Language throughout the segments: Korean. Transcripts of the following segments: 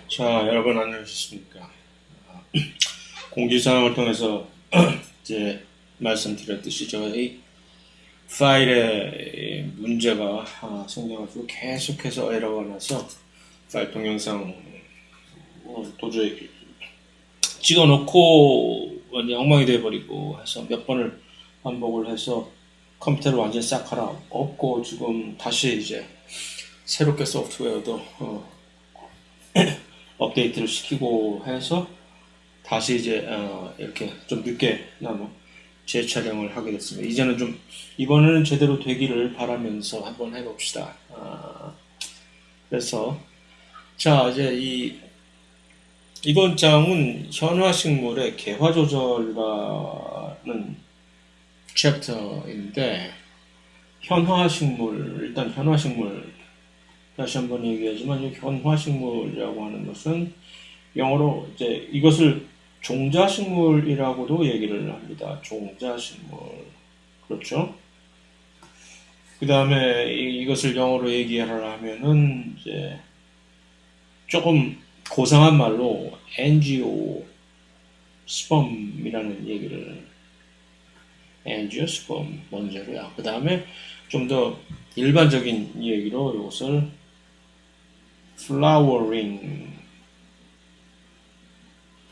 자, 여러분 안녕하셨습니까? 공지사항을 통해서 이제 말씀드렸듯이 저희 파일에 문제가 생겨가지고 계속해서 에러가 나서 파일 동영상 도저히 찍어놓고 완전 엉망이 돼버리고 해서 몇 번을 반복을 해서 컴퓨터를 완전 싹 갈아 엎고 지금 다시 이제 새롭게 소프트웨어도 업데이트를 시키고 해서 다시 이제 이렇게 좀 늦게나마 재촬영을 하게 됐습니다. 이제는 좀 이번에는 제대로 되기를 바라면서 한번 해봅시다. 그래서 자 이제 이번 장은 현화식물의 개화조절이라는 챕터인데 일단 현화식물 다시 한번 얘기하지만 이 현화식물이라고 하는 것은 영어로 이제 이것을 종자식물이라고도 얘기를 합니다. 종자식물. 그렇죠? 그 다음에 이것을 영어로 얘기하려면은 이제 조금 고상한 말로 엔지오스펌이라는 얘기를 엔지오스펌 먼저로요. 그 다음에 좀 더 일반적인 얘기로 이것을 flowering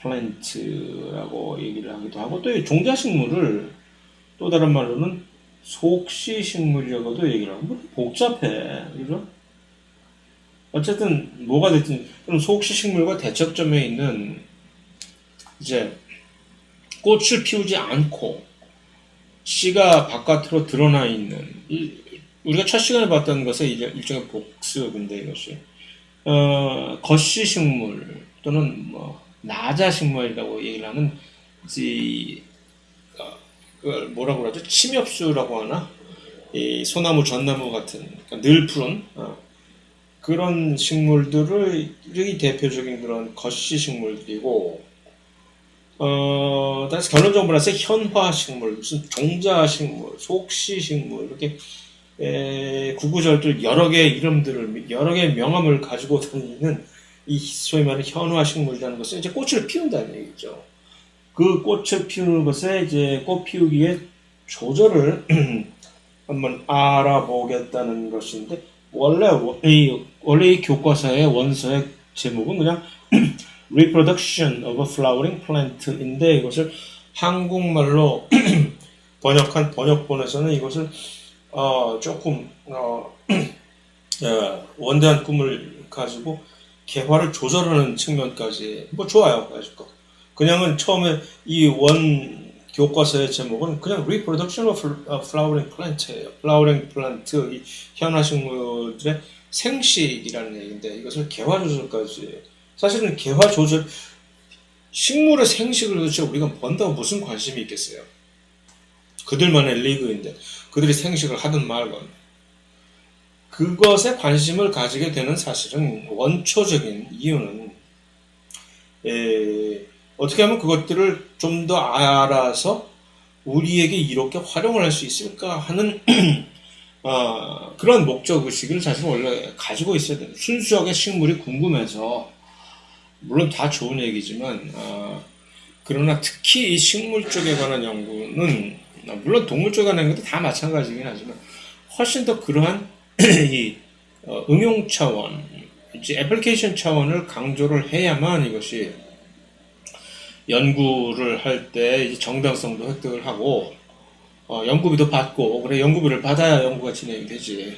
plant라고 얘기를 하기도 하고 또 이 종자식물을 또 다른 말로는 속시식물이라고도 얘기를 하고 복잡해. 그죠? 어쨌든 뭐가 됐든 그럼 속시식물과 대척점에 있는 이제 꽃을 피우지 않고 씨가 바깥으로 드러나 있는 우리가 첫 시간에 봤던 것의 일종의 복습인데 이것이 거시식물 또는 뭐 나자식물이라고 얘기를 하는 그걸 뭐라고 그러죠? 침엽수라고 하나? 이 소나무, 전나무 같은 그러니까 늘 푸른 그런 식물들이 대표적인 그런 거시식물들이고 다시 결론적으로 말해서 현화식물, 무슨 종자식물, 속시식물 이렇게 구구절절 여러 개의 이름들을 여러 개의 명함을 가지고 다니는 이 소위 말하는 현화식물이라는 것은 이제 꽃을 피운다는 얘기죠. 그 꽃을 피우는 것에 이제 꽃 피우기에 조절을 한번 알아보겠다는 것인데 원래 이 교과서의 원서의 제목은 그냥 Reproduction of a Flowering Plant인데 이것을 한국말로 번역한 번역본에서는 이것을 조금 원대한 꿈을 가지고 개화를 조절하는 측면까지 뭐 좋아요. 그냥은 처음에 이 원 교과서의 제목은 그냥 Reproduction of Flowering Plant예요. Flowering Plant, 이 현화식물들의 생식이라는 얘기인데 이것을 개화 조절까지 사실은 개화 조절 식물의 생식을 도대체 우리가 본다고 무슨 관심이 있겠어요? 그들만의 리그인데 그들이 생식을 하든 말건 그것에 관심을 가지게 되는 사실은 원초적인 이유는 어떻게 하면 그것들을 좀 더 알아서 우리에게 이렇게 활용을 할 수 있을까 하는 그런 목적의식을 사실 원래 가지고 있어야 돼요. 순수하게 식물이 궁금해서 물론 다 좋은 얘기지만 그러나 특히 이 식물 쪽에 관한 연구는 물론 동물 쪽에 관한 연구도 다 마찬가지긴 하지만 훨씬 더 그러한 이 응용 차원, 이제 애플리케이션 차원을 강조를 해야만 이것이 연구를 할 때 정당성도 획득을 하고 연구비도 받고 그래 연구비를 받아야 연구가 진행이 되지.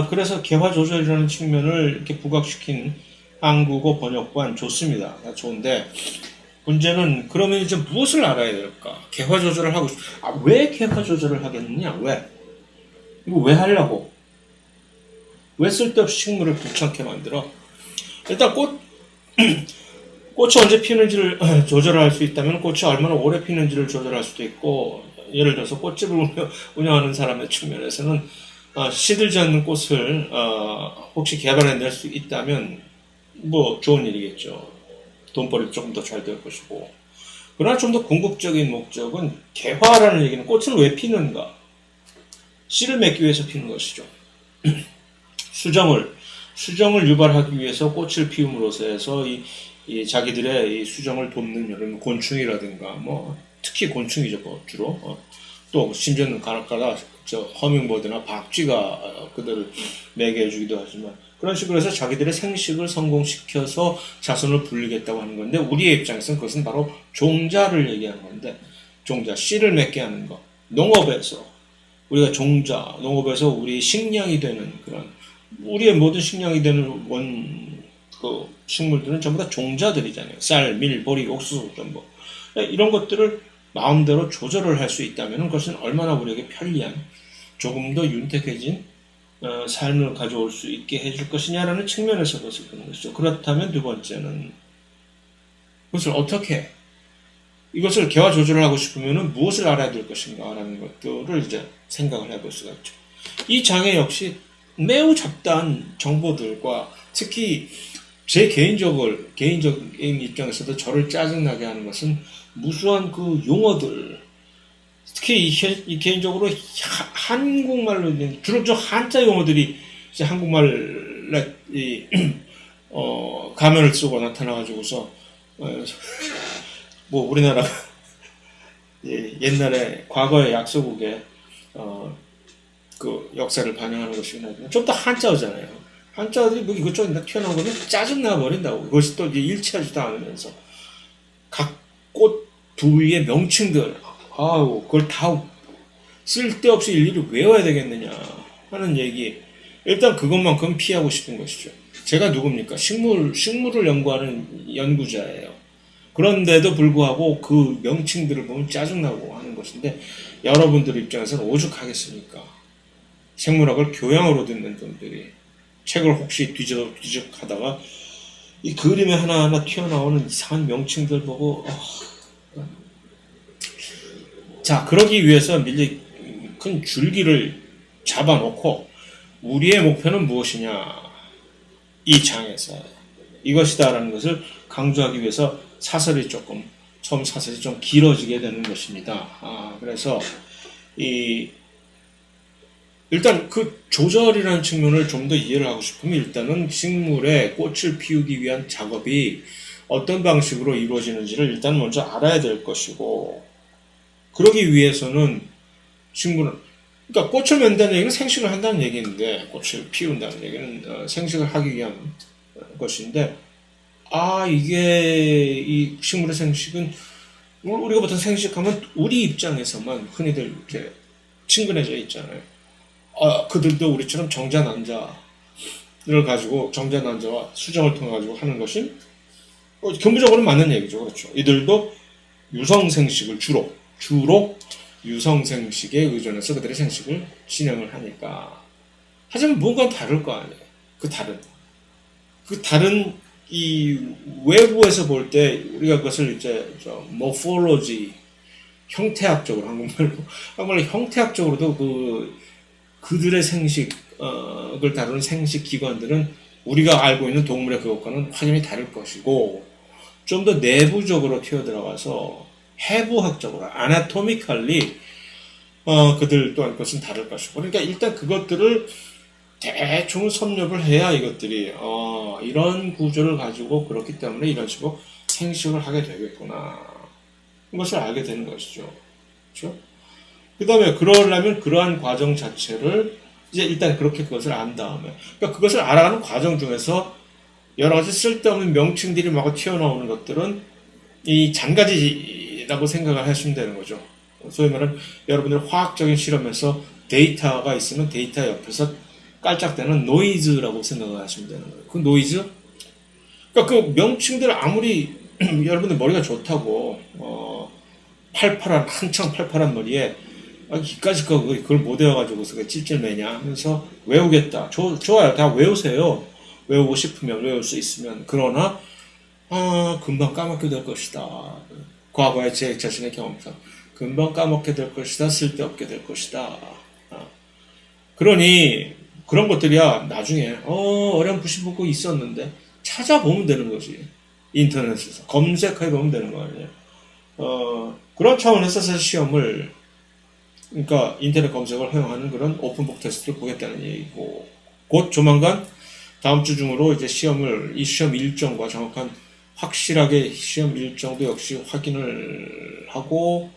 그래서 개화 조절이라는 측면을 이렇게 부각시킨 한국어 번역관 좋습니다. 좋은데 문제는 그러면 이제 무엇을 알아야 될까? 개화 조절을 하고 왜 개화 조절을 하겠느냐? 왜? 이거 왜 하려고? 왜 쓸데없이 식물을 귀찮게 만들어? 일단 꽃이 언제 피는지를 조절할 수 있다면 꽃이 얼마나 오래 피는지를 조절할 수도 있고 예를 들어서 꽃집을 운영하는 사람의 측면에서는 시들지 않는 꽃을 혹시 개발해낼 수 있다면 뭐 좋은 일이겠죠. 돈벌이도 조금 더 잘 될 것이고 그러나 좀 더 궁극적인 목적은 개화라는 얘기는 꽃을 왜 피는가? 씨를 맺기 위해서 피는 것이죠. 수정을 수정을 유발하기 위해서 꽃을 피움으로써 해서 이 자기들의 이 수정을 돕는 이런 곤충이라든가 뭐 특히 곤충이죠 뭐 주로 또 심지어는 가라가다 저 허밍버드나 박쥐가 그들을 매개해주기도 하지만 그런 식으로 해서 자기들의 생식을 성공시켜서 자손을 불리겠다고 하는 건데 우리의 입장에서는 그것은 바로 종자를 얘기하는 건데 종자 씨를 맺게 하는 것 농업에서 우리가 종자 농업에서 우리 식량이 되는 그런 우리의 모든 식량이 되는 그 식물들은 전부 다 종자들이잖아요. 쌀, 밀, 보리, 옥수수, 전부. 이런 것들을 마음대로 조절을 할 수 있다면 그것은 얼마나 우리에게 편리한 조금 더 윤택해진 삶을 가져올 수 있게 해줄 것이냐라는 측면에서 그것을 보는 것이죠. 그렇다면 두 번째는 그것을 어떻게 이것을 개화 조절을 하고 싶으면 무엇을 알아야 될 것인가라는 것들을 이제 생각을 해볼 수가 있죠. 이 장애 역시 매우 잡다한 정보들과 특히 제 개인적인 입장에서도 저를 짜증나게 하는 것은 무수한 그 용어들 특히 개인적으로 한국말로 주로 저 한자 용어들이 이제 한국말에 가면을 쓰고 나타나가지고서 뭐 우리나라 옛날에 과거의 약소국의 그 역사를 반영하는 것이긴 하지만 좀 더 한자어잖아요. 한자어들이 뭐 이것저것 튀어나온 거는 짜증나 버린다고. 그것이 또 이제 일치하지도 않으면서 각 꽃 부위의 명칭들 아우 그걸 다 쓸데없이 일일이 외워야 되겠느냐 하는 얘기. 일단 그것만큼 피하고 싶은 것이죠. 제가 누굽니까? 식물을 연구하는 연구자예요. 그런데도 불구하고 그 명칭들을 보면 짜증나고 하는 것인데 여러분들 입장에서는 오죽하겠습니까? 생물학을 교양으로 듣는 분들이 책을 혹시 뒤적 하다가 이 그림에 하나하나 튀어나오는 이상한 명칭들 보고 자 그러기 위해서 미리 큰 줄기를 잡아놓고 우리의 목표는 무엇이냐 이 장에서 이것이다라는 것을 강조하기 위해서 처음 사설이 좀 길어지게 되는 것입니다. 그래서 일단 그 조절이라는 측면을 좀 더 이해를 하고 싶으면 일단은 식물의 꽃을 피우기 위한 작업이 어떤 방식으로 이루어지는지를 일단 먼저 알아야 될 것이고 그러기 위해서는 그러니까 꽃을 맺는다는 얘기는 생식을 한다는 얘기인데 꽃을 피운다는 얘기는 생식을 하기 위한 것인데 이게 이 식물의 생식은 우리가 보통 생식하면 우리 입장에서만 흔히들 이렇게 친근해져 있잖아요. 그들도 우리처럼 정자난자를 가지고 정자난자와 수정을 통해 가지고 하는 것이 근본적으로 맞는 얘기죠. 그렇죠. 이들도 유성생식을 주로 유성생식에 의존해서 그들의 생식을 진행을 하니까 하지만 뭔가 다를 거 아니에요. 그 다른 이 외부에서 볼 때 우리가 그것을 이제 모포로지 형태학적으로 한국말로 형태학적으로도 그들의 생식을 다루는 생식 기관들은 우리가 알고 있는 동물의 그것과는 확연히 다를 것이고 좀 더 내부적으로 튀어들어가서 해부학적으로 아나토미컬리 그들 또한 것은 다를 것이고 그러니까 일단 그것들을 대충 섭렵을 해야 이것들이 이런 구조를 가지고 그렇기 때문에 이런 식으로 생식을 하게 되겠구나 이것을 알게 되는 것이죠. 그렇죠? 그 다음에 그러려면 그러한 과정 자체를 이제 일단 그렇게 그것을 안 다음에 그러니까 그것을 알아가는 과정 중에서 여러 가지 쓸데없는 명칭들이 막 튀어나오는 것들은 이 잔가지라고 생각을 하시면 되는 거죠. 소위 말하는 여러분들 화학적인 실험에서 데이터가 있으면 데이터 옆에서 깔짝대는 노이즈라고 생각을 하시면 되는 거예요. 그 노이즈? 그러니까 그 명칭들 아무리 여러분들 머리가 좋다고 한창 팔팔한 머리에 이까짓 거 그걸 못 외워가지고서 찔찔매냐 하면서 외우겠다. 좋아요. 다 외우세요. 외우고 싶으면 외울 수 있으면. 그러나 금방 까먹게 될 것이다. 과거의 제 자신의 경험상 금방 까먹게 될 것이다. 쓸데없게 될 것이다. 그러니 그런 것들이야 나중에 어렴풋이 보고 있었는데 찾아보면 되는 거지. 인터넷에서 검색해보면 되는 거 아니에요. 그런 차원에서 사실 시험을 그러니까 인터넷 검색을 허용하는 그런 오픈북 테스트를 보겠다는 얘기고 곧 조만간 다음 주 중으로 이제 이 시험 일정과 정확한 확실하게 시험 일정도 역시 확인을 하고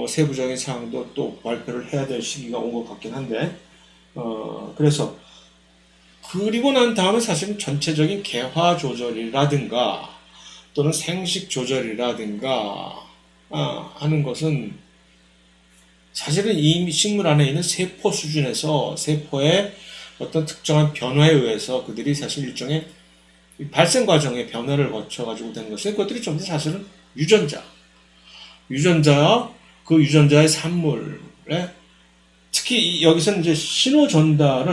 세부적인 사항도 또 발표를 해야 될 시기가 온 것 같긴 한데 그래서 그리고 난 다음에 사실은 전체적인 개화 조절이라든가 또는 생식 조절이라든가 하는 것은 사실은 이 식물 안에 있는 세포 수준에서 세포의 어떤 특정한 변화에 의해서 그들이 사실 일종의 발생 과정의 변화를 거쳐가지고 되는 것이 그것들이 전부 사실은 유전자와 그 유전자의 산물에 특히 여기서는 이제 신호 전달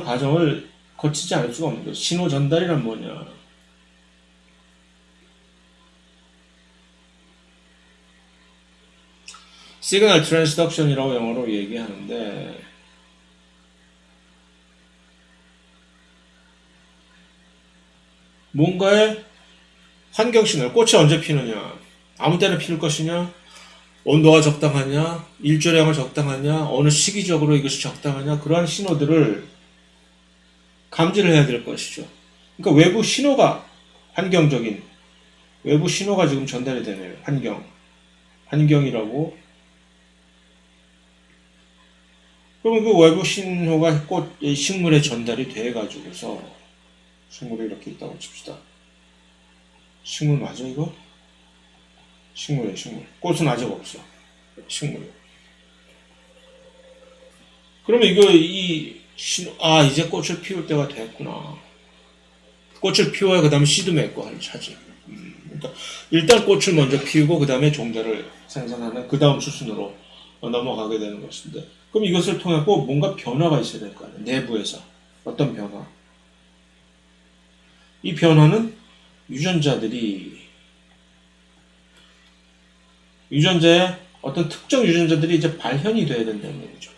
과정을 거치지 않을 수가 없는 거죠. 신호 전달이란 뭐냐? 시그널 트랜스덕션이라고 영어로 얘기하는데 뭔가의 환경신호를 꽃이 언제 피느냐? 아무 때나 피울 것이냐? 온도가 적당하냐? 일조량은 적당하냐? 어느 시기적으로 이것이 적당하냐? 그러한 신호들을 감지를 해야 될 것이죠. 그러니까 외부 신호가 환경적인 외부 신호가 지금 전달이 되네요. 환경이라고. 그러면 그 외부 신호가 식물에 전달이 돼가지고서 식물이 이렇게 있다고 칩시다. 식물 맞아 이거? 식물이에요, 식물. 꽃은 아직 없어. 식물. 그러면 이제 꽃을 피울 때가 됐구나. 꽃을 피워야 그 다음에 씨도 맺고 하는 차지. 그러니까 일단 꽃을 먼저 피우고 그 다음에 종자를 생산하는 그 다음 수순으로 넘어가게 되는 것인데, 그럼 이것을 통해 꼭 뭔가 변화가 있어야 될 거 아니에요. 내부에서. 어떤 변화. 이 변화는 유전자의 어떤 특정 유전자들이 이제 발현이 돼야 된다는 얘기죠.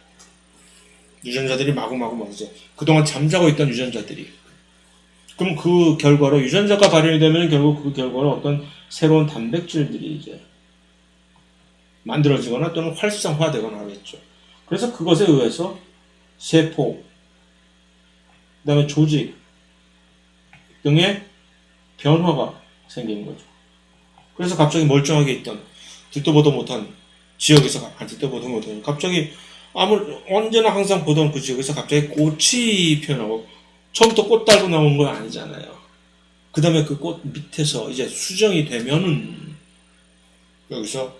유전자들이 마구마구 이제 그동안 잠자고 있던 유전자들이. 그럼 그 결과로 유전자가 발현이 되면 결국 그 결과로 어떤 새로운 단백질들이 이제 만들어지거나 또는 활성화되거나 하겠죠. 그래서 그것에 의해서 세포, 그 다음에 조직 등의 변화가 생기는 거죠. 그래서 갑자기 멀쩡하게 있던 듣도 보도 못한 지역에서 듣도 보도 못한 갑자기 언제나 항상 보던 그 지역에서 갑자기 꽃이 피어나고 처음부터 꽃 달고 나온 건 아니잖아요. 그 다음에 그 꽃 밑에서 이제 수정이 되면은 여기서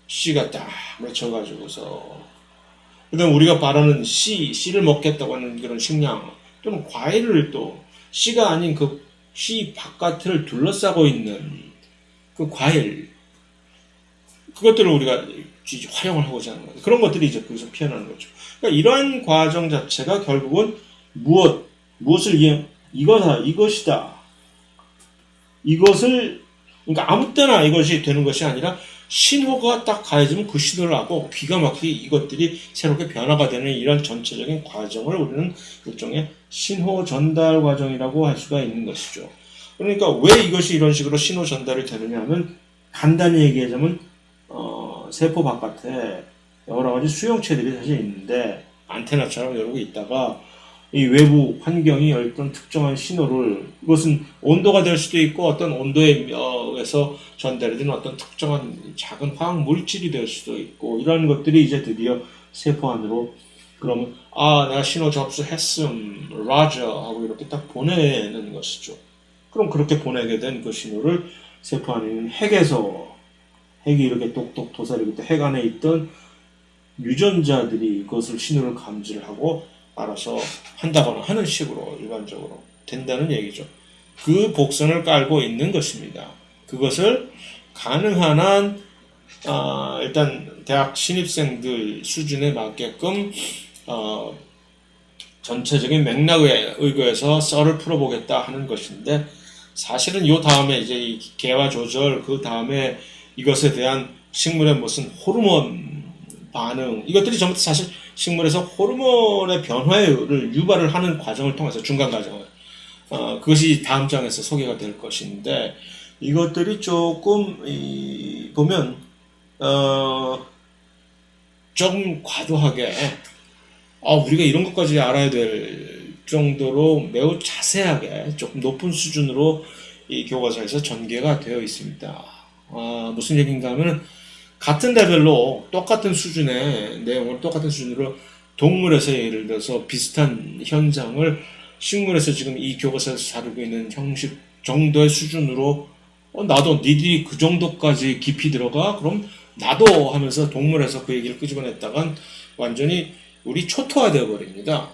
씨가 딱 맺혀가지고서 그 다음에 우리가 바라는 씨를 먹겠다고 하는 그런 식량 또는 과일을 또 씨가 아닌 그 씨 바깥을 둘러싸고 있는 그 과일 그것들을 우리가 활용을 하고자 하는 거죠. 그런 것들이 이제 거기서 피어나는 거죠. 그러니까 이러한 과정 자체가 결국은 무엇을 이것이다. 그러니까 아무 때나 이것이 되는 것이 아니라 신호가 딱 가해지면 그 신호를 하고 기가 막히게 이것들이 새롭게 변화가 되는 이런 전체적인 과정을 우리는 일종의 신호 전달 과정이라고 할 수가 있는 것이죠. 그러니까 왜 이것이 이런 식으로 신호 전달이 되느냐 하면 간단히 얘기하자면 세포 바깥에 여러 가지 수용체들이 사실 있는데 안테나처럼 여러 개 있다가 이 외부 환경이 어떤 특정한 신호를 이것은 온도가 될 수도 있고 어떤 온도에서 전달이 되는 어떤 특정한 작은 화학 물질이 될 수도 있고 이런 것들이 이제 드디어 세포 안으로 그러면 내가 신호 접수했음 라저 하고 이렇게 딱 보내는 것이죠. 그럼 그렇게 보내게 된 그 신호를 세포 안에 있는 핵이 이렇게 똑똑 도사리고 있던 핵 안에 있던 유전자들이 그것을 신호를 감지를 하고 알아서 한다거나 하는 식으로 일반적으로 된다는 얘기죠. 그 복선을 깔고 있는 것입니다. 그것을 가능한 한 일단 대학 신입생들 수준에 맞게끔 전체적인 맥락에 의거해서 썰을 풀어보겠다 하는 것인데 사실은 요 다음에 이제 이 개화 조절 그 다음에 이것에 대한 식물의 무슨 호르몬 반응 이것들이 전부 사실 식물에서 호르몬의 변화를 유발을 하는 과정을 통해서 중간 과정을 그것이 다음 장에서 소개가 될 것인데 이것들이 조금 보면 좀 과도하게 우리가 이런 것까지 알아야 될 정도로 매우 자세하게 조금 높은 수준으로 이 교과서에서 전개가 되어 있습니다. 무슨 얘기인가 하면 같은 레벨로 똑같은 수준의 내용을 똑같은 수준으로 동물에서 예를 들어서 비슷한 현상을 식물에서 지금 이 교과서에서 다루고 있는 형식 정도의 수준으로 나도 니들이 그 정도까지 깊이 들어가? 그럼 나도 하면서 동물에서 그 얘기를 끄집어냈다간 완전히 우리 초토화되어 버립니다.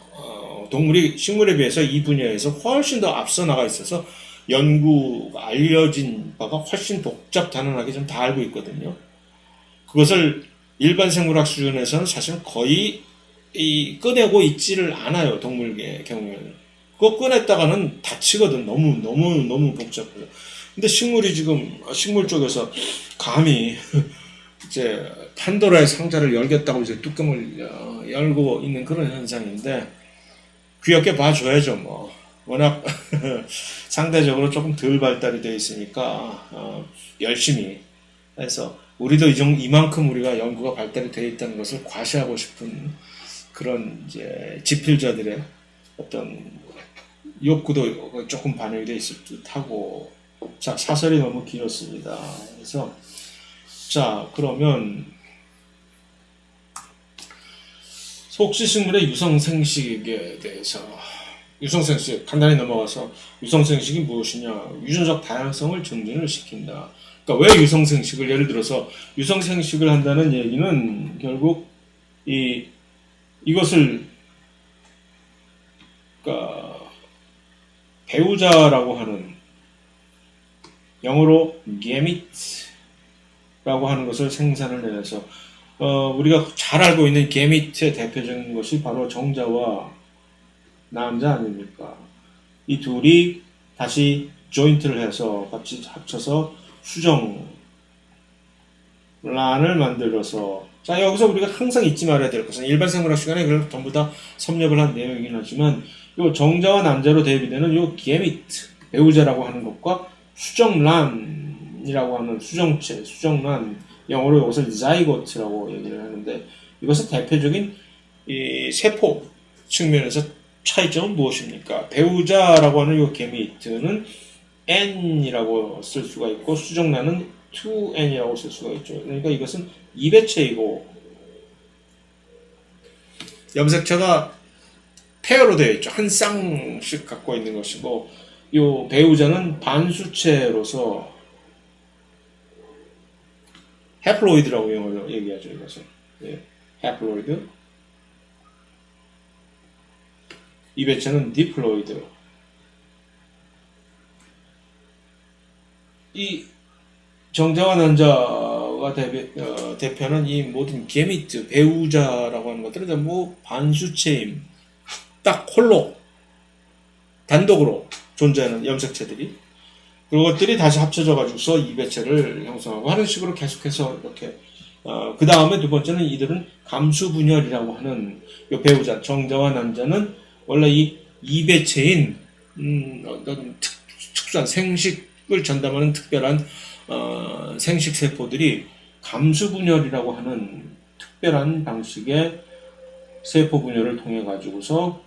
동물이 식물에 비해서 이 분야에서 훨씬 더 앞서 나가 있어서 연구가 알려진 바가 훨씬 복잡 단언하게 좀 다 알고 있거든요. 그것을 일반 생물학 수준에서는 사실 거의 꺼내고 있지를 않아요. 동물의 경우에는. 그거 꺼냈다가는 다치거든. 너무 복잡해요. 근데 식물 쪽에서 감히 이제 판도라의 상자를 열겠다고 이제 뚜껑을 열고 있는 그런 현상인데 귀엽게 봐줘야죠. 뭐 워낙 상대적으로 조금 덜 발달이 되어 있으니까 열심히 해서 우리도 이만큼 우리가 연구가 발달이 되어 있다는 것을 과시하고 싶은 그런 이제 지필자들의 어떤 욕구도 조금 반영이 되어 있을 듯하고. 자, 사설이 너무 길었습니다. 그래서 자, 그러면 속시식물의 유성생식에 대해서 유성생식 간단히 넘어가서 유성생식이 무엇이냐? 유전적 다양성을 증진을 시킨다. 그러니까 왜 유성생식을 예를 들어서 유성생식을 한다는 얘기는 결국 이것을 그러니까 배우자라고 하는 영어로 게밋라고 하는 것을 생산을 해서 우리가 잘 알고 있는 게밋의 대표적인 것이 바로 정자와 남자 아닙니까? 이 둘이 다시 조인트를 해서 같이 합쳐서 수정란을 만들어서 자 여기서 우리가 항상 잊지 말아야 될 것은 일반 생물학 시간에 그걸 전부 다 섭렵을 한 내용이긴 하지만 요 정자와 남자로 대비되는 요 게밋 배우자라고 하는 것과 수정란이라고 하는 수정체 수정란 영어로 이것을 자이고트라고 얘기를 하는데 이것은 대표적인 이 세포 측면에서 차이점은 무엇입니까? 배우자라고 하는 이 게미트는 N이라고 쓸 수가 있고 수정란은 2N이라고 쓸 수가 있죠. 그러니까 이것은 2배체이고 염색체가 페어로 되어 있죠. 한 쌍씩 갖고 있는 것이고 이 배우자는 반수체로서 해플로이드라고 영어로 얘기하죠. 이것은 해플로이드. 이 배체는 디플로이드. 이 정자와 난자가 대표하는 이 모든 게미트 배우자라고 하는 것들은 전부 반수체임. 딱 홀로 단독으로 존재하는 염색체들이 그것들이 다시 합쳐져 가지고서 이 배체를 형성하고 하는 식으로 계속해서 이렇게 그 다음에 두 번째는 이들은 감수분열이라고 하는 이 배우자 정자와 난자는 원래 이 배체인 어떤 특수한 생식을 전담하는 특별한 생식 세포들이 감수분열이라고 하는 특별한 방식의 세포 분열을 통해 가지고서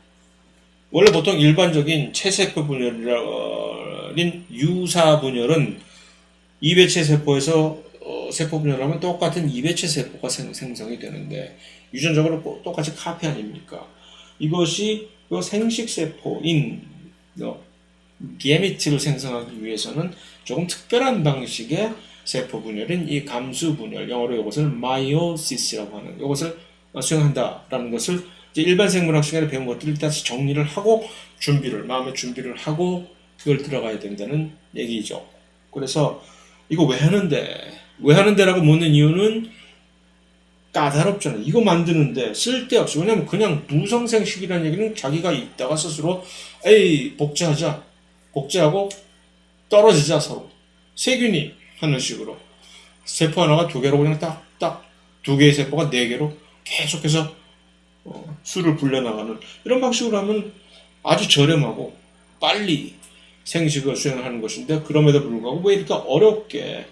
원래 보통 일반적인 체세포 분열인 유사 분열은 이배체 세포에서 세포 분열하면 똑같은 이배체 세포가 생성이 되는데 유전적으로 똑같이 카피 아닙니까? 이것이 생식 세포인 게미트를 생성하기 위해서는 조금 특별한 방식의 세포 분열인 이 감수 분열, 영어로 이것을 마이오시스라고 하는 이것을 수행한다라는 것을 이제 일반 생물학 시간에 배운 것들을 다시 정리를 하고 마음의 준비를 하고 그걸 들어가야 된다는 얘기죠. 그래서 이거 왜 하는데라고 묻는 이유는 까다롭잖아요. 이거 만드는데 쓸데없이. 왜냐면 그냥 무성생식이라는 얘기는 자기가 있다가 스스로 복제하고 떨어지자 서로. 세균이 하는 식으로. 세포 하나가 두 개로 그냥 딱 두 개의 세포가 네 개로 계속해서 수를 불려나가는 이런 방식으로 하면 아주 저렴하고 빨리 생식을 수행하는 것인데 그럼에도 불구하고 왜 이렇게 어렵게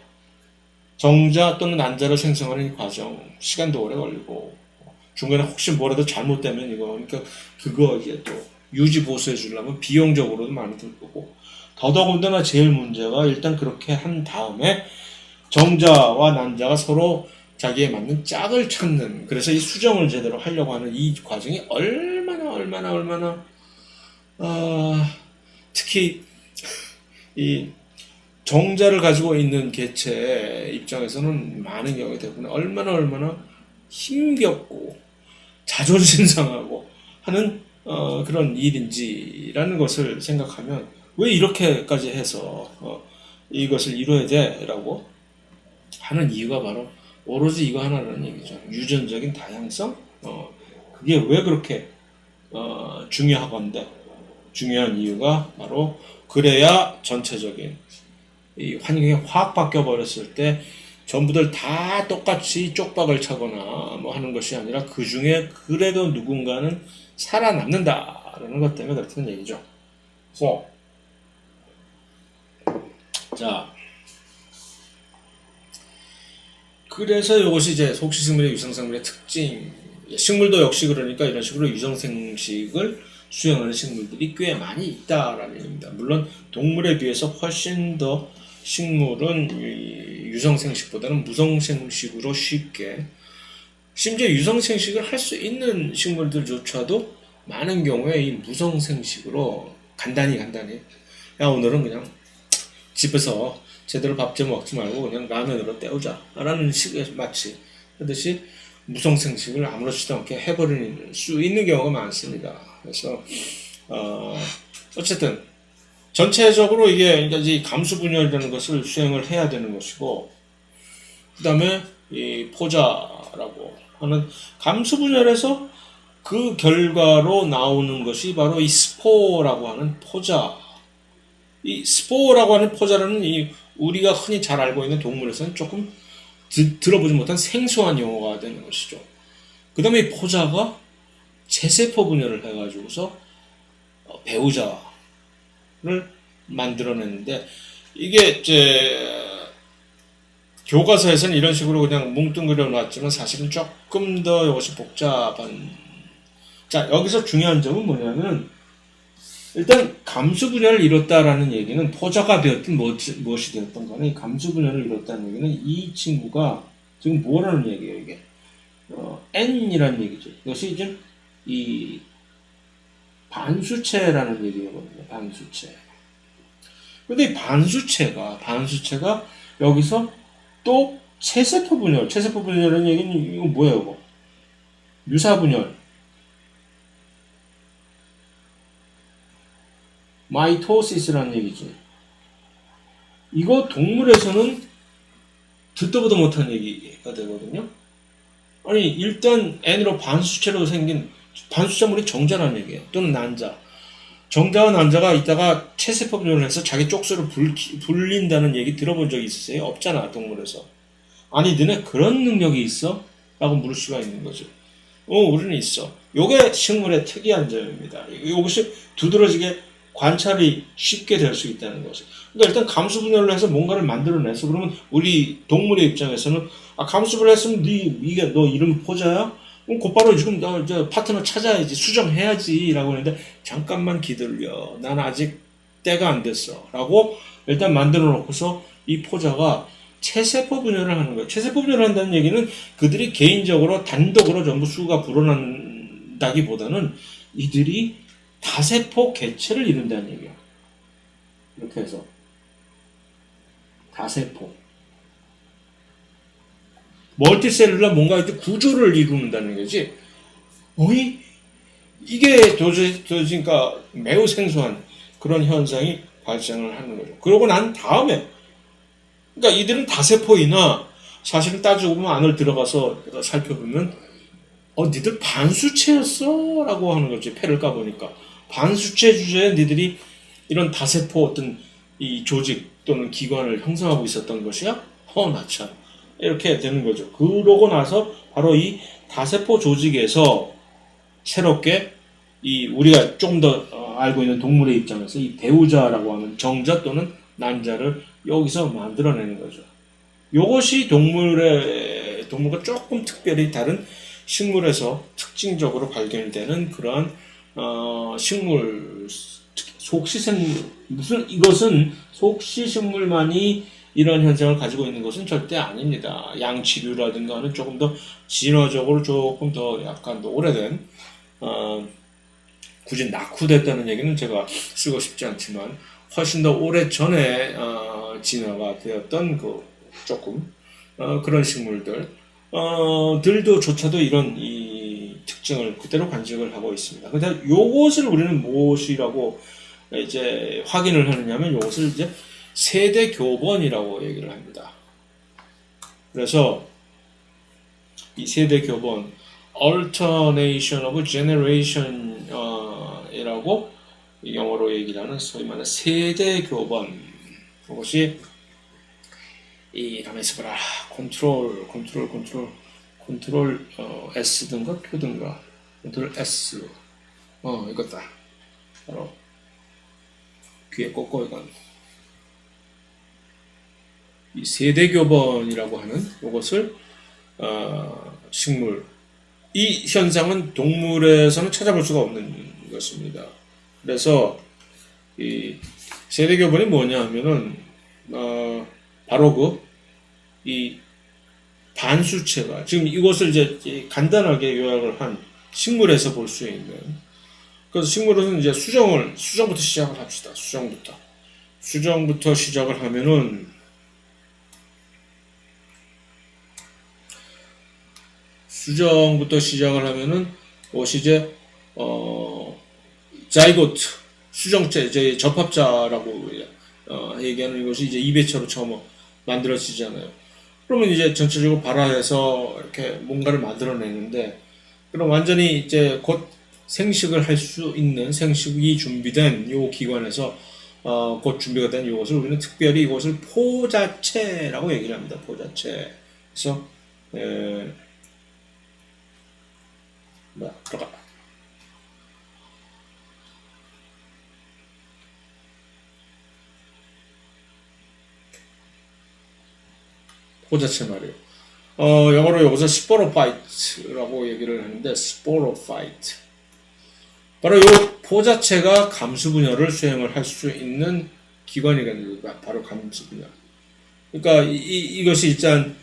정자 또는 난자를 생성하는 이 과정 시간도 오래 걸리고 중간에 혹시 뭐라도 잘못되면 이거, 그러니까 그거 이제 또 유지 보수해 주려면 비용적으로도 많이 들 거고, 더더군다나 제일 문제가 일단 그렇게 한 다음에 정자와 난자가 서로 자기에 맞는 짝을 찾는, 그래서 이 수정을 제대로 하려고 하는 이 과정이 얼마나 특히 이 정자를 가지고 있는 개체 입장에서는 많은 경우에 대부분 얼마나 힘겹고 자존심 상하고 하는 그런 일인지라는 것을 생각하면 왜 이렇게까지 해서 이것을 이뤄야 돼라고 하는 이유가 바로 오로지 이거 하나라는 얘기죠. 유전적인 다양성. 그게 왜 그렇게 중요하건데, 중요한 이유가 바로 그래야 전체적인 이 환경이 확 바뀌어 버렸을 때 전부들 다 똑같이 쪽박을 차거나 뭐 하는 것이 아니라 그 중에 그래도 누군가는 살아남는다라는 것 때문에 그렇다는 얘기죠. 자, 그래서 이것이 이제 속시식물의 유성생물의 특징. 식물도 역시 그러니까 이런 식으로 유성생식을 수행하는 식물들이 꽤 많이 있다라는 얘기입니다. 물론 동물에 비해서 훨씬 더 식물은 유성생식보다는 무성생식으로 쉽게, 심지어 유성생식을 할 수 있는 식물들조차도 많은 경우에 이 무성생식으로 간단히 야 오늘은 그냥 집에서 제대로 밥 좀 먹지 말고 그냥 라면으로 때우자 라는 식의 마치 하듯이 무성생식을 아무렇지도 않게 해버릴 수 있는 경우가 많습니다. 그래서 어쨌든 전체적으로 이게 이 감수분열이라는 것을 수행을 해야 되는 것이고, 그 다음에 이 포자라고 하는 감수분열에서 그 결과로 나오는 것이 바로 이 스포라고 하는 포자. 이 스포라고 하는 포자라는 이 우리가 흔히 잘 알고 있는 동물에서는 조금 들어보지 못한 생소한 용어가 되는 것이죠. 그 다음에 이 포자가 체세포 분열을 해가지고서 배우자를 만들어냈는데, 이게 이제 교과서에서는 이런 식으로 그냥 뭉뚱그려 놨지만 사실은 조금 더 이것이 복잡한. 자, 여기서 중요한 점은 뭐냐면 일단 감수분열을 이뤘다라는 얘기는 포자가 되었든 무엇이 되었든 간에 감수분열을 이뤘다는 얘기는 이 친구가 지금 뭐라는 얘기예요, 이게? N이라는 얘기죠. 이것이 이제 이 반수체라는 얘기거든요, 반수체. 근데 이 반수체가 여기서 또 체세포 분열이라는 얘기는 이거 뭐예요, 이거? 유사분열. 마이토시스라는 얘기지. 이거 동물에서는 듣도 보도 못한 얘기가 되거든요. 아니 일단 N으로 반수체로 생긴 반수체물이 정자라는 얘기예요. 또는 난자. 정자와 난자가 이따가 체세포 분열을 해서 자기 쪽수를 불린다는 얘기 들어본 적이 있으세요? 없잖아, 동물에서. 아니 너네 그런 능력이 있어? 라고 물을 수가 있는 거죠. 우리는 있어. 요게 식물의 특이한 점입니다. 이것이 두드러지게 관찰이 쉽게 될 수 있다는 거죠. 그러니까 일단 감수분열을 해서 뭔가를 만들어내서 그러면 우리 동물의 입장에서는 감수분열 했으면 너 이름 포자야? 그럼 곧바로 지금 너 이제 파트너 찾아야지, 수정해야지 라고 했는데 잠깐만 기다려. 난 아직 때가 안 됐어. 라고 일단 만들어 놓고서 이 포자가 체세포 분열을 하는 거예요. 체세포 분열을 한다는 얘기는 그들이 개인적으로 단독으로 전부 수가 불어난다기보다는 이들이 다세포 개체를 이룬다는 얘기야. 이렇게 해서 다세포 멀티셀룰라 뭔가 이렇게 구조를 이루는다는 거지. 이게 도저히 그러니까 매우 생소한 그런 현상이 발생을 하는 거죠. 그러고 난 다음에 그러니까 이들은 다세포이나 사실은 따지고 보면 안을 들어가서 살펴보면 니들 반수체였어? 라고 하는 거지. 폐를 까보니까 반수체 주제에 니들이 이런 다세포 어떤 이 조직 또는 기관을 형성하고 있었던 것이야? 나 참. 이렇게 되는 거죠. 그러고 나서 바로 이 다세포 조직에서 새롭게 이 우리가 조금 더 알고 있는 동물의 입장에서 이 배우자라고 하는 정자 또는 난자를 여기서 만들어내는 거죠. 이것이 동물과 조금 특별히 다른 식물에서 특징적으로 발견되는 그러한 식물 속시생 이것은 속시식물만이 이런 현상을 가지고 있는 것은 절대 아닙니다. 양치류라든가 하는 조금 더 진화적으로 조금 더 약간 더 오래된 굳이 낙후됐다는 얘기는 제가 쓰고 싶지 않지만 훨씬 더 오래 전에 진화가 되었던 그 조금 그런 식물들 들도조차도 이런 이 특징을 그대로 간직을 하고 있습니다. 근데 요것을 우리는 무엇이라고 이제 확인을 하느냐면 요것을 이제 세대 교번이라고 얘기를 합니다. 그래서 이 세대 교번 alternation of generation 이라고 영어로 얘기를 하는 소위 말하는 세대 교번 그것이 이 가만있어 봐라 컨트롤 S든가 Q든가 컨트롤 S 이거다 바로 귀에 꽂고 이건 이 세대 교번이라고 하는 이것을 식물 이 현상은 동물에서는 찾아볼 수가 없는 것입니다. 그래서 이 세대 교번이 뭐냐 하면은 바로 이 반수체가 지금 이것을 이제 간단하게 요약을 한 식물에서 볼 수 있는 그래서 식물은 이제 수정부터 시작을 합시다. 수정부터 시작을 하면은 무엇이 이제 자이고트 수정체 이제 접합자라고 얘기하는 이것이 이제 이배체로 처음 만들어지잖아요. 그러면 이제 전체적으로 발화해서 이렇게 뭔가를 만들어내는데 그럼 완전히 이제 곧 생식을 할 수 있는 생식이 준비된 요 기관에서 곧 준비가 된 이것을 우리는 특별히 이것을 포자체라고 얘기를 합니다. 포자체. 그래서 들어가. 포자체 말이에요. 영어로 여기서 스포로파이트라고 얘기를 하는데 스포로파이트. 바로 이 포자체가 감수 분열을 수행을 할 수 있는 기관이겠습니다. 바로 감수 분열. 그러니까 이것이 일단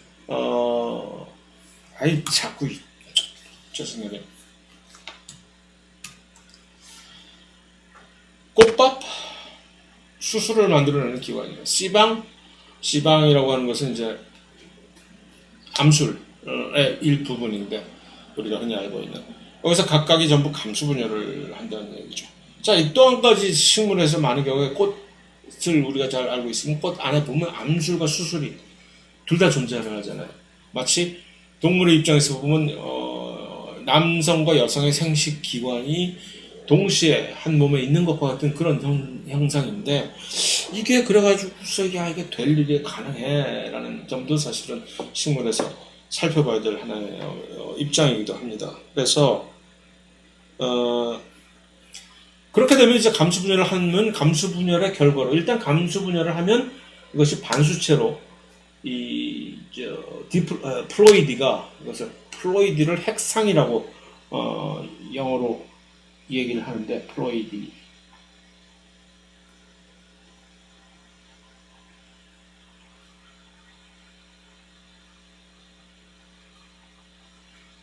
자꾸 죄송해요. 꽃밥 수술을 만들어내는 기관이에요. 씨방이라고 하는 것은 이제 암술의 일부분인데 우리가 흔히 알고 있는 여기서 각각이 전부 감수 분열을 한다는 얘기죠. 자, 또 한 가지 식물에서 많은 경우에 꽃을 우리가 잘 알고 있으면 꽃 안에 보면 암술과 수술이 둘 다 존재를 하잖아요. 마치 동물의 입장에서 보면 남성과 여성의 생식 기관이 동시에 한 몸에 있는 것과 같은 그런 형상인데 이게 그래가지고서 이게 될 일이 가능해 라는 점도 사실은 식물에서 살펴봐야 될 하나의 입장이기도 합니다. 그래서 그렇게 되면 이제 감수 분열을 하면 감수 분열의 결과로 일단 감수 분열을 하면 이것이 반수체로 플로이디가 이것을 플로이디를 핵상이라고 영어로 얘기를 하는데 플로이디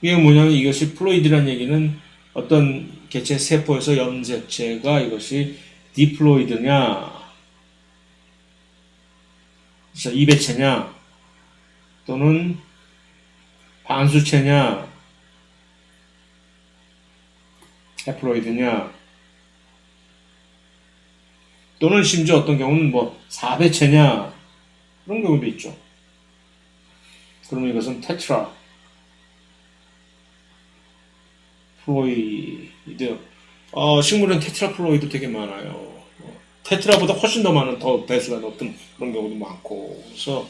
이게 뭐냐면 이것이 플로이드란 얘기는 어떤 개체 세포에서 염색체가 이것이 디플로이드냐 이배체냐 또는 반수체냐 해플로이드냐 또는 심지어 어떤 경우는 뭐 4배체냐 그런 경우도 있죠. 그러면 이것은 테트라 플로이드 식물은 테트라 플로이드 되게 많아요. 테트라보다 훨씬 더 많은 더 배수가 높은 그런 경우도 많고 그래서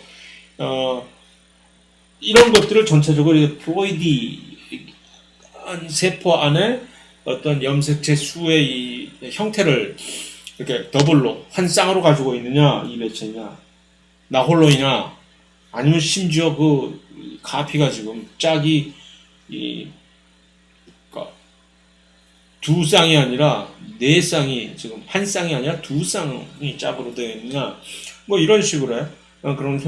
이런 것들을 전체적으로 플로이디 세포 안에 어떤 염색체 수의 이 형태를 이렇게 더블로 한 쌍으로 가지고 있느냐 이배체냐 나홀로이냐 아니면 심지어 그 가피가 지금 짝이 이 두 쌍이 아니라 네 쌍이 지금 한 쌍이 아니라 두 쌍이 짝으로 되어 있느냐 뭐 이런 식으로 해. 그런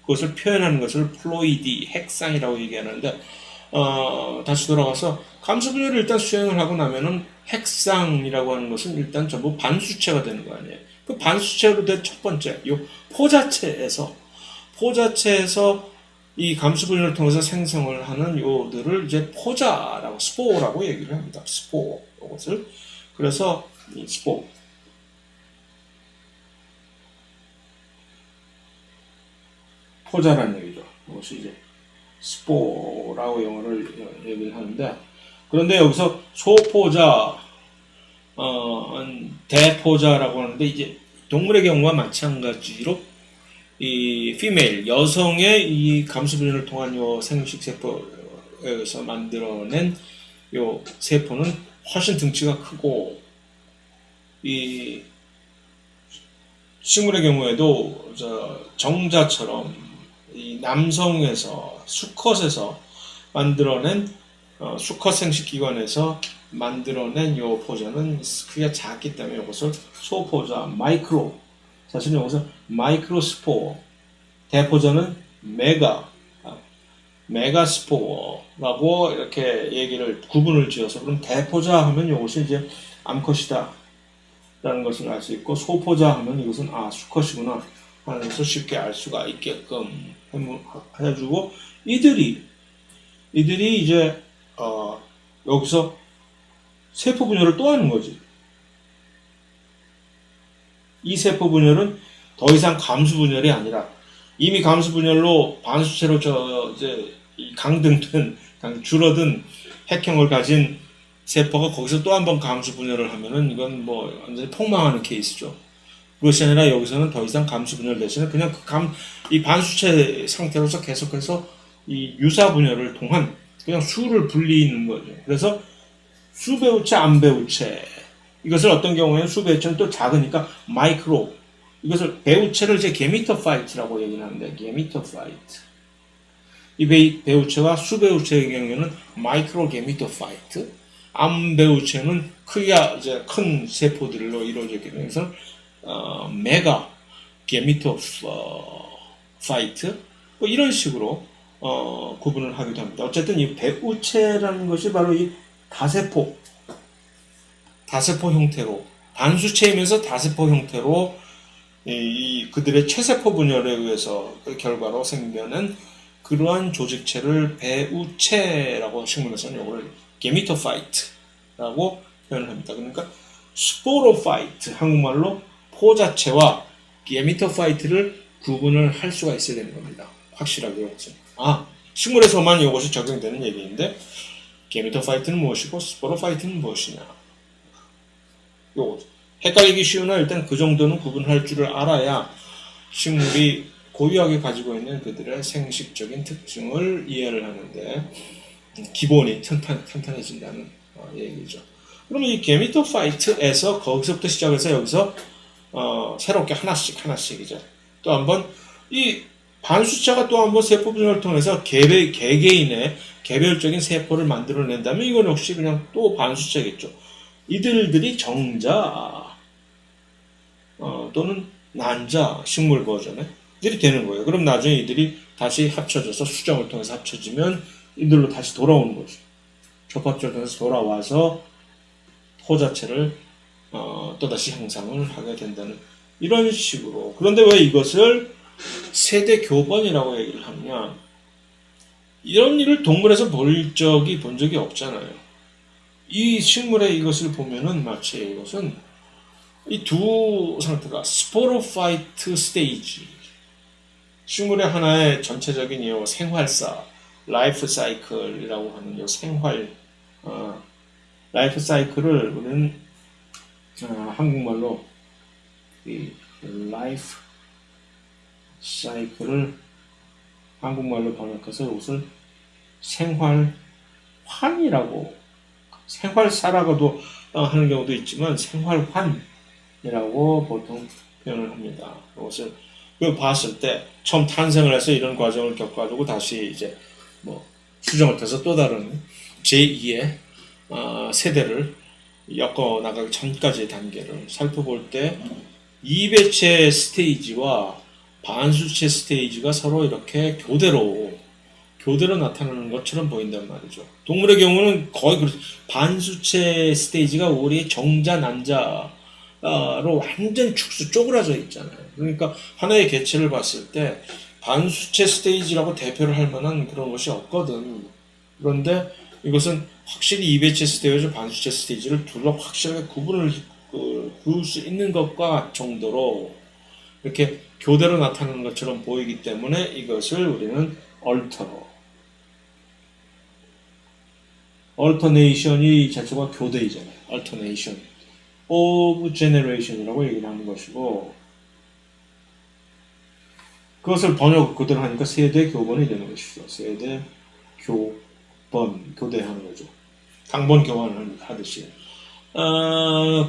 것을 표현하는 것을 플로이디 핵쌍이라고 얘기하는데 다시 돌아가서 감수 분열을 일단 수행을 하고 나면은 핵쌍이라고 하는 것은 일단 전부 반수체가 되는 거 아니에요. 그 반수체로 된 첫 번째 요 포자체에서 이 감수 분열을 통해서 생성을 하는 요들을 이제 포자라고 스포라고 얘기를 합니다. 스포 이것을 그래서 이 스포 포자라는 얘기죠. 이것이 이제 스포라고 영어를 얘기를 하는데 그런데 여기서 소포자, 대포자라고 하는데 이제 동물의 경우와 마찬가지로 이 피메일 여성의 이 감수분열을 통한 요 생식 세포에서 만들어낸 요 세포는 훨씬 등치가 크고 이 식물의 경우에도 정자처럼 이 남성에서 수컷에서 만들어낸 수컷 생식기관에서 만들어낸 요 포자는 크기가 작기 때문에 이것을 소포자 마이크로 사실은 여기서 마이크로스포어 대포자는 메가스포어라고 이렇게 얘기를 구분을 지어서 그럼 대포자 하면 이것이 이제 암컷이다 라는 것을 알 수 있고 소포자 하면 이것은 수컷이구나 하는 것을 쉽게 알 수가 있게끔 해주고 이들이 이제 여기서 세포 분열을 또 하는 거지. 이 세포 분열은 더 이상 감수 분열이 아니라 이미 감수 분열로 반수체로 이제 강등된 줄어든 핵형을 가진 세포가 거기서 또 한 번 감수 분열을 하면은 이건 뭐 완전히 폭망하는 케이스죠. 그것이 아니라 여기서는 더 이상 감수 분열 대신에 그냥 이 반수체 상태로서 계속해서 이 유사 분열을 통한 그냥 수를 분리는 거죠. 그래서 수배우체, 안배우체. 이것을 어떤 경우에는 수배우체는 또 작으니까 마이크로. 이것을 배우체를 이제 게미토파이트라고 얘기를 하는데 게미토파이트. 이 배우체와 수배우체의 경우에는 마이크로 게미토파이트. 암배우체는 크기가 이제 큰 세포들로 이루어져 있기 때문에 메가 게미토파이트 뭐 이런 식으로 구분을 하기도 합니다. 어쨌든 이 배우체라는 것이 바로 이 다세포 형태로 단수체이면서 다세포 형태로 그들의 최세포 분열에 의해서 그 결과로 생겨난 그러한 조직체를 배우체라고 식물에서는 이거를 게미토파이트라고 표현을 합니다. 그러니까 스포로파이트 한국말로 포자체와 게미토파이트를 구분을 할 수가 있어야 되는 겁니다. 확실하게 식물에서만 이것이 적용되는 얘기인데 게미토파이트는 무엇이고 스포로파이트는 무엇이냐. 헷갈리기 쉬우나 일단 그 정도는 구분할 줄을 알아야 식물이 고유하게 가지고 있는 그들의 생식적인 특징을 이해를 하는데 기본이 탄탄해진다는 얘기죠. 그러면 이 게미토파이트에서 거기서부터 시작해서 여기서 새롭게 하나씩 이제 또 한번 이 반수체가 또 한번 세포 분열을 통해서 개개인의 개별적인 세포를 만들어낸다면 이건 역시 그냥 또 반수체겠죠. 이들이 정자 또는 난자 식물 버전에 이들이 되는 거예요. 그럼 나중에 이들이 다시 합쳐져서 수정을 통해서 합쳐지면 이들로 다시 돌아오는 거죠. 접합체를 통해서 돌아와서 포자체를 또다시 형상을 하게 된다는 이런 식으로. 그런데 왜 이것을 세대 교번이라고 얘기를 하느냐? 이런 일을 동물에서 본 적이 없잖아요. 이 식물의 이것을 보면은 마치 이것은 이 두 상태가 스포로파이트 스테이지, 식물의 하나의 전체적인 이 생활사, 라이프 사이클이라고 하는 이 생활, 라이프 사이클을 우리는 한국말로 이 라이프 사이클을 한국말로 번역해서 이것을 생활환이라고, 생활사라고도 하는 경우도 있지만 생활환이라고 보통 표현을 합니다. 이것을 봤을 때 처음 탄생을 해서 이런 과정을 겪어가지고 다시 이제 뭐 수정을 해서 또 다른 제2의 세대를 엮어 나가기 전까지의 단계를 살펴볼 때 이배체 스테이지와 반수체 스테이지가 서로 이렇게 교대로 나타나는 것처럼 보인단 말이죠. 동물의 경우는 거의 반수체 스테이지가 우리 정자, 난자로 완전 축소 쪼그라져 있잖아요. 그러니까 하나의 개체를 봤을 때 반수체 스테이지라고 대표를 할 만한 그런 것이 없거든. 그런데 이것은 확실히 이배체 스테이지와 반수체 스테이지를 둘러 확실하게 구분을 그을 수 있는 것과 정도로 이렇게 교대로 나타나는 것처럼 보이기 때문에 이것을 우리는 얼터네이션이 자체가 교대이잖아요. 얼터네이션 of generation이라고 얘기를 하는 것이고, 그것을 번역 그대로 하니까 세대 교번이 되는 것이죠. 세대 교번, 교대하는 거죠. 당번 교환을 하듯이.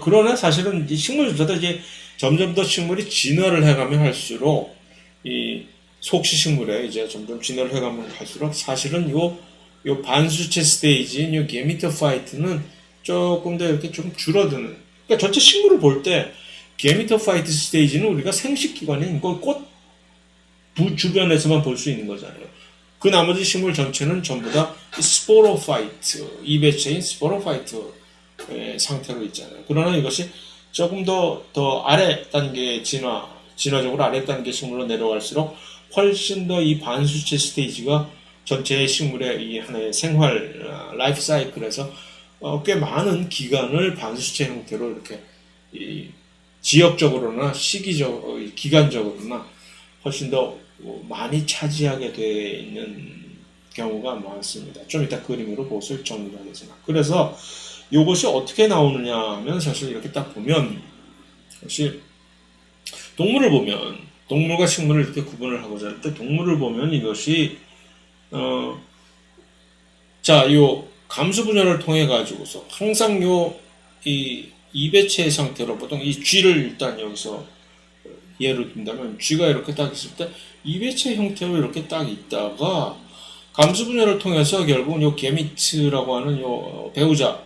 그러나 사실은 이 식물조차도 이제 점점 더 식물이 진화를 해가면 할수록 이 속시식물에 이제 점점 진화를 해가면 할수록 사실은 요 반수체 스테이지인 요 게미토파이트는 조금 더 이렇게 좀 줄어드는. 그러니까 전체 식물을 볼 때 게미토파이트 스테이지는 우리가 생식기관인 꽃 주변에서만 볼 수 있는 거잖아요. 그 나머지 식물 전체는 전부 다 스포로파이트, 이배체인 스포로파이트 상태로 있잖아요. 그러나 이것이 조금 더 아래 단계 진화적으로 아래 단계 식물로 내려갈수록 훨씬 더 이 반수체 스테이지가 전체 식물의 이 하나의 생활 라이프 사이클에서 꽤 많은 기간을 반수체 형태로 이렇게 지역적으로나 기간적으로나 훨씬 더 많이 차지하게 되어 있는 경우가 많습니다. 좀 이따 그림으로 그것을 정리하겠습니다. 그래서 이것이 어떻게 나오느냐 하면 사실 이렇게 딱 보면 사실 동물과 식물을 이렇게 구분을 하고자 할 때 동물을 보면 이것이 요 감수 분열을 통해 가지고서 항상 이 이배체의 상태로 보통 이 쥐를 일단 여기서 예를 든다면 쥐가 이렇게 딱 있을 때 이배체 형태로 이렇게 딱 있다가 감수 분열을 통해서 결국은 요 게미트라고 하는 요 배우자,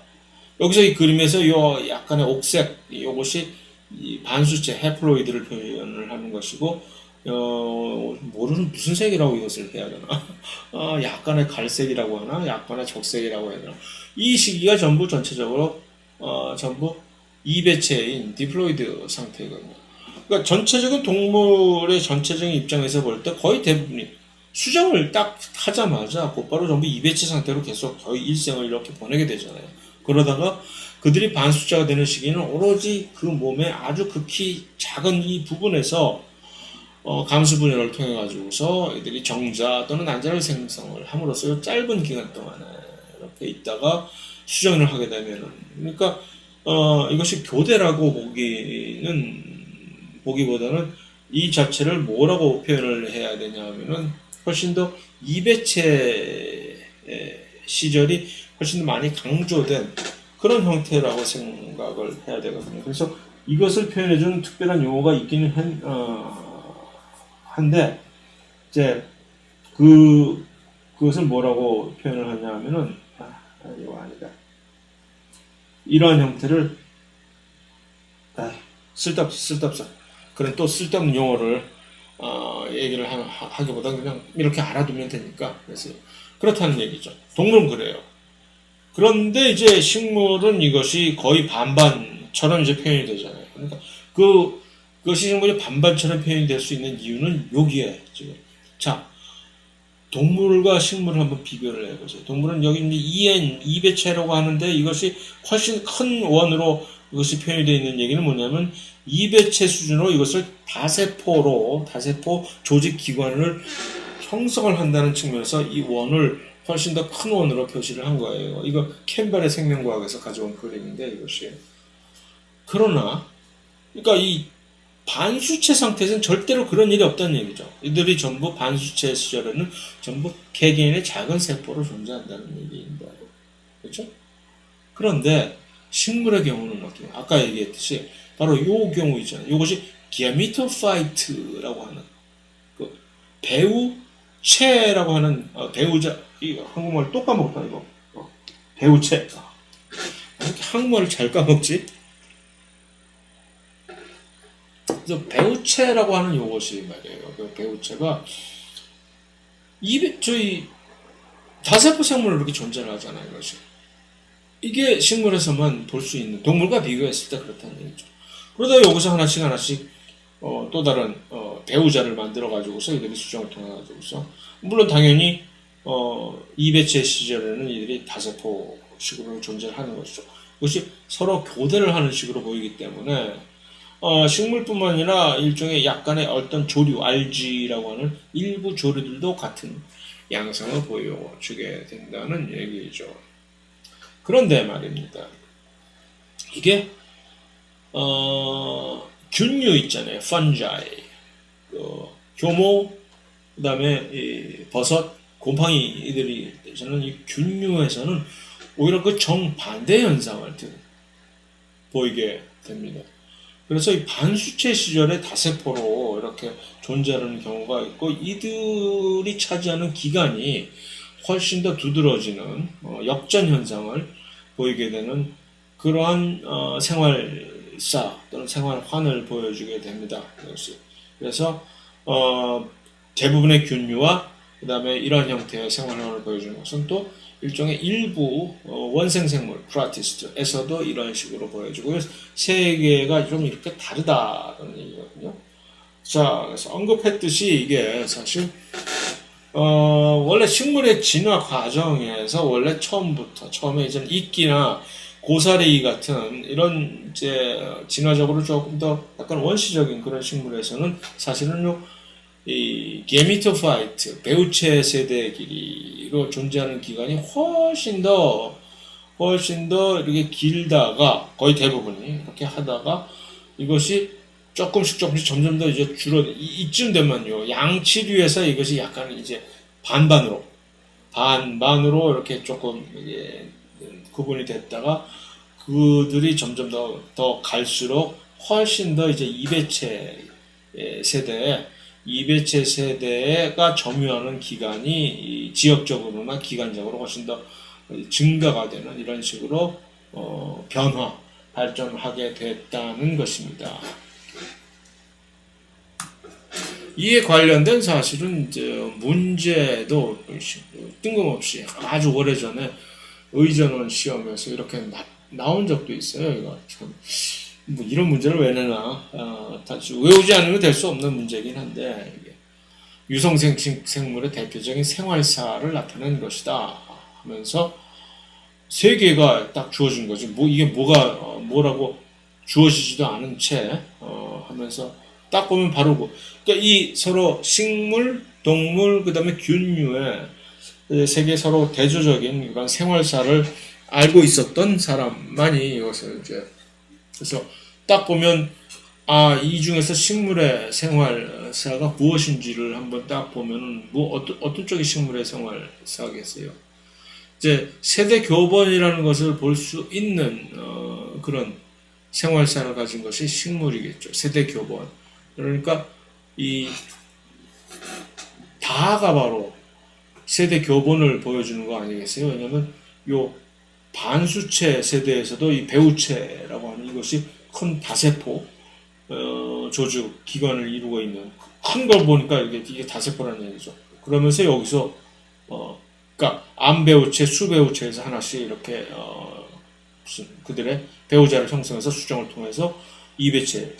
여기서 이 그림에서 요 약간의 옥색, 요것이 이 반수체 해플로이드를 표현을 하는 것이고, 모르는 무슨 색이라고 이것을 해야 되나? 약간의 갈색이라고 하나? 약간의 적색이라고 해야 되나? 이 시기가 전부 전체적으로, 전부 이배체인 디플로이드 상태거든요. 그러니까 전체적인 동물의 전체적인 입장에서 볼 때 거의 대부분이 수정을 딱 하자마자 곧바로 전부 이배체 상태로 계속 거의 일생을 이렇게 보내게 되잖아요. 그러다가 그들이 반수자가 되는 시기는 오로지 그 몸의 아주 극히 작은 이 부분에서 감수 분열을 통해 가지고서 이들이 정자 또는 난자를 생성을 함으로써 짧은 기간 동안에 이렇게 있다가 수정을 하게 되면은, 그러니까 이것이 교대라고 보기보다는 이 자체를 뭐라고 표현을 해야 되냐 하면은 훨씬 더 이배체 시절이 훨씬 더 많이 강조된 그런 형태라고 생각을 해야 되거든요. 그래서 이것을 표현해주는 특별한 용어가 있기는 한데, 이제 그것을 뭐라고 표현을 하냐 하면은, 이거 아니다. 이러한 형태를, 쓸데없어. 그런 또 쓸데없는 용어를 얘기를 하기보다 그냥 이렇게 알아두면 되니까. 그래서 그렇다는 얘기죠. 동물은 그래요. 그런데 이제 식물은 이것이 거의 반반처럼 이제 표현이 되잖아요. 그러니까 그것이 식물이 반반처럼 표현이 될 수 있는 이유는 여기에 지금. 자, 동물과 식물을 한번 비교를 해보세요. 동물은 여기 이제 이배체라고 하는데 이것이 훨씬 큰 원으로 이것이 표현이 되어 있는 얘기는 뭐냐면 이배체 수준으로 이것을 다세포 조직 기관을 형성을 한다는 측면에서 이 원을 훨씬 더 큰 원으로 표시를 한 거예요. 이거 캠벨의 생명과학에서 가져온 그림인데 이것이. 그러나 그러니까 이 반수체 상태에서는 절대로 그런 일이 없다는 얘기죠. 이들이 전부 반수체 시절에는 전부 개개인의 작은 세포로 존재한다는 얘기입니다. 그렇죠? 그런데 식물의 경우는 어떻게? 아까 얘기했듯이 바로 요 경우 있잖아요. 이것이 게미토파이트라고 하는 그 배우체라고 하는 배우자, 이 한국말 또 까먹었다 이거. 배우체. 이렇게 한국말을 잘 까먹지? 그래서 배우체라고 하는 요것이 말이에요. 그 배우체가 저희 다세포 생물로 이렇게 존재를 하잖아요. 이것이. 이게 식물에서만 볼 수 있는, 동물과 비교했을 때 그렇다는 얘기죠. 그러다 여기서 하나씩 또 다른 배우자를 만들어 가지고서 이들이 수정을 통해 가지고서, 물론 당연히 이배체 시절에는 이들이 다세포식으로 존재를 하는 것이죠. 그것이 서로 교대를 하는 식으로 보이기 때문에 식물뿐만 아니라 일종의 약간의 어떤 조류, 알지라고 하는 일부 조류들도 같은 양상을 보여주게 된다는 얘기죠. 그런데 말입니다. 이게 균류 있잖아요. fungi, 효모, 그다음에 버섯, 곰팡이들이 저는 이 균류에서는 오히려 그 정반대 현상을 보이게 됩니다. 그래서 이 반수체 시절에 다세포로 이렇게 존재하는 경우가 있고, 이들이 차지하는 기간이 훨씬 더 두드러지는 역전 현상을 보이게 되는 그러한 생활사 또는 생활환을 보여주게 됩니다. 그래서 대부분의 균류와 그 다음에 이런 형태의 생활환을 보여주는 것은 또 일종의 일부 원생생물 프라티스트에서도 이런 식으로 보여주고, 세계가 좀 이렇게 다르다는 얘기거든요. 자, 그래서 언급했듯이 이게 사실 원래 식물의 진화 과정에서 원래 처음에 이제 이끼나 고사리 같은 이런 이제 진화적으로 조금 더 약간 원시적인 그런 식물에서는 사실은 이 게미토파이트, 배우체 세대 길이로 존재하는 기간이 훨씬 더 이렇게 길다가, 거의 대부분이 이렇게 하다가 이것이 조금씩 점점 더 이제 이쯤 되면요, 양치류에서 이것이 약간 이제 반반으로 이렇게 조금 이제 구분이 됐다가, 그들이 점점 더 갈수록 훨씬 더 이제 이배체 세대가 점유하는 기간이 지역적으로나 기간적으로 훨씬 더 증가가 되는 이런 식으로 발전하게 됐다는 것입니다. 이에 관련된 사실은 이제 문제도 뜬금없이 아주 오래전에 의전원 시험에서 이렇게 나온 적도 있어요. 이거 참, 뭐 이런 문제를 왜 내나, 외우지 않으면 될 수 없는 문제긴 한데, 이게 유성생 생물의 대표적인 생활사를 나타낸 것이다 하면서 세 개가 딱 주어진 거지. 이게 뭐라고 주어지지도 않은 채 하면서 딱 보면 바로 그러니까 이 서로 식물, 동물, 그 다음에 균류의 세계 서로 대조적인 이런 생활사를 알고 있었던 사람만이 이것을 이제, 그래서 딱 보면 이 중에서 식물의 생활사가 무엇인지를 한번 딱 보면은 어떤 쪽이 식물의 생활사겠어요. 이제 세대 교본이라는 것을 볼 수 있는 그런 생활사를 가진 것이 식물이겠죠. 세대 교본. 그러니까 이 다가 바로 세대 교본을 보여주는 거 아니겠어요? 왜냐면 요 반수체 세대에서도 이 배우체라고 하는 이것이 큰 다세포 조직 기관을 이루고 있는 큰 걸 보니까 이게 다세포라는 얘기죠. 그러면서 여기서 그러니까 암배우체, 수배우체에서 하나씩 이렇게 그들의 배우자를 형성해서 수정을 통해서 이배체,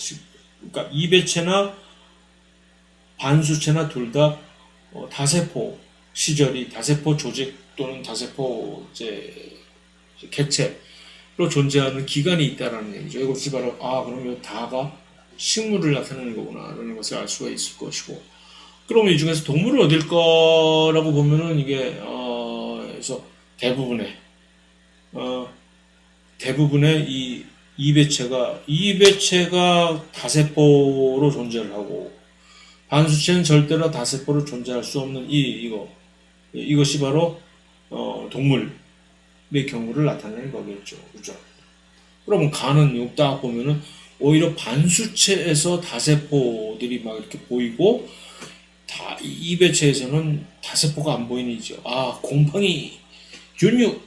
그러니까 이배체나 반수체나 둘 다 다세포 시절이 다세포 조직 또는 다세포 이제 객체로 존재하는 기간이 있다라는 얘기죠. 이것이 바로 그럼 이 다가 식물을 나타내는 거구나라는 것을 알 수가 있을 것이고, 그러면 이 중에서 동물은 어딜 거라고 보면은 이게 그래서 대부분의 이 이배체가 다세포로 존재를 하고, 반수체는 절대로 다세포로 존재할 수 없는 이것이 바로 동물의 경우를 나타내는 거겠죠. 그죠? 그러면 간은 딱 보면은 오히려 반수체에서 다세포들이 막 이렇게 보이고, 이배체에서는 다세포가 안 보이는 이죠. 곰팡이, 균류,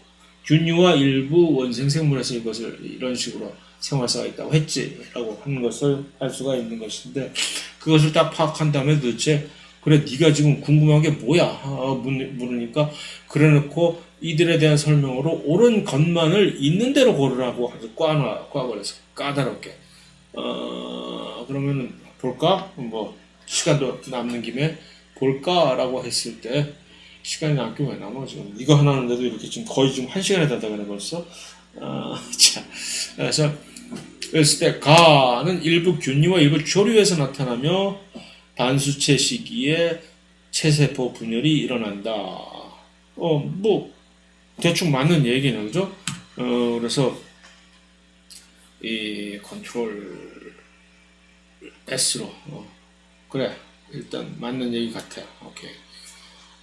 균류와 일부 원생 생물에서 이것을 이런 식으로 생활사가 있다고 했지라고 하는 것을 알 수가 있는 것인데, 그것을 딱 파악한 다음에 도대체 그래 네가 지금 궁금한 게 뭐야 물으니까, 그래놓고 이들에 대한 설명으로 옳은 것만을 있는 대로 고르라고 아주 꽈버려서 까다롭게. 그러면은 볼까? 뭐 시간도 남는 김에 볼까라고 했을 때 시간이 남게 왜 남아 지금 이거 하나 하는데도 이렇게 지금 거의 지금 1시간에 다다가네 벌써. 자, 그래서 그랬을 때 가는 일부 균류와 일부 조류에서 나타나며 반수체 시기에 체세포 분열이 일어난다. 뭐 대충 맞는 얘기는 그죠? 그래서 이 컨트롤 S로 그래 일단 맞는 얘기 같아. 오케이.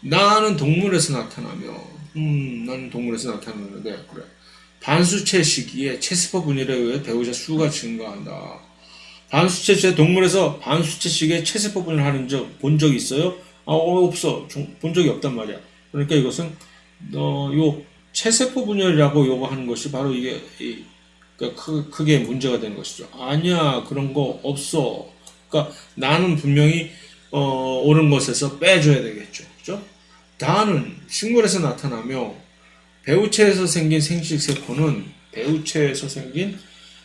나는 동물에서 나타나며 나는 동물에서 나타나는데 그래. 반수체 시기에 체세포 분열에 의해 배우자 수가 증가한다. 반수체 동물에서 반수체 시기에 체세포 분열하는 본 적 있어요? 없어. 본 적이 없단 말이야. 그러니까 이것은 요 체세포 분열이라고 요거 하는 것이 바로 이게 그러니까 크게 문제가 되는 것이죠. 아니야 그런 거 없어. 그러니까 나는 분명히 옳은 것에서 빼줘야 되겠죠. 그죠? 나는 식물에서 나타나며 배우체에서 생긴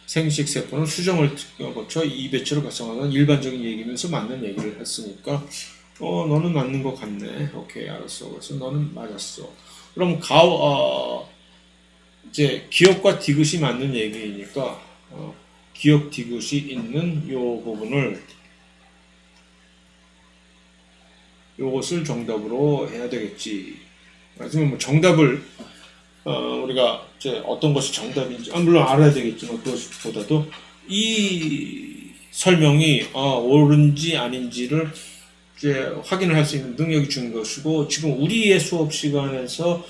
생식세포는 수정을 거쳐 이배체로 활성화하는 일반적인 얘기면서 맞는 얘기를 했으니까 너는 맞는 것 같네. 오케이 알았어. 그래서 너는 맞았어. 그럼 이제 기억과 디귿이 맞는 얘기니까 기억 디귿이 있는 요 부분을 요것을 정답으로 해야 되겠지. 나중에 뭐 정답을 우리가 이제 어떤 것이 정답인지 물론 알아야 되겠지만 그것보다도 이 설명이 옳은지 아닌지를 이제 확인을 할 수 있는 능력이 주는 것이고, 지금 우리의 수업 시간에서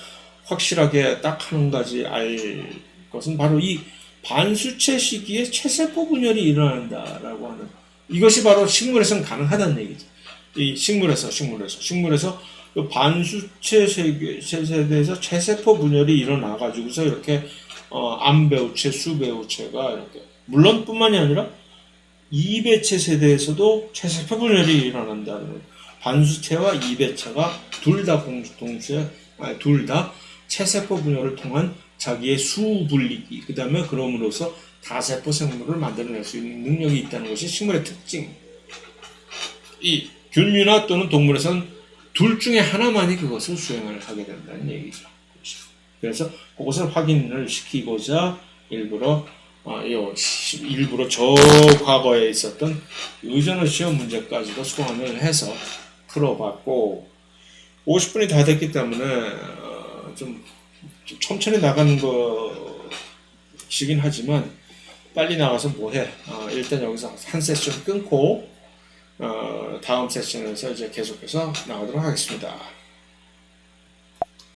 확실하게 딱 한 가지 알 것은 바로 이 반수체 시기에 체세포 분열이 일어난다라고 하는 이것이 바로 식물에서는 가능하다는 얘기죠. 이 식물에서 반수체 세대에서 체세포 분열이 일어나가지고서 이렇게 암배우체, 수배우체가 이렇게 물론 뿐만이 아니라 이배체 세대에서도 체세포 분열이 일어난다는 반수체와 이배체가 둘 다 체세포 분열을 통한 자기의 수 분리기 그 다음에 그럼으로써 다세포 생물을 만들어낼 수 있는 능력이 있다는 것이 식물의 특징. 이 균류나 또는 동물에서는 둘 중에 하나만이 그것을 수행을 하게 된다는 얘기죠. 그래서 그것을 확인을 시키고자 일부러 저 과거에 있었던 의존의 시험 문제까지도 소환을 해서 풀어봤고, 50분이 다 됐기 때문에 좀 천천히 나가는 것이긴 하지만 빨리 나가서 뭐해? 일단 여기서 한 세션 끊고 다음 세션에서 이제 계속해서 나가도록 하겠습니다.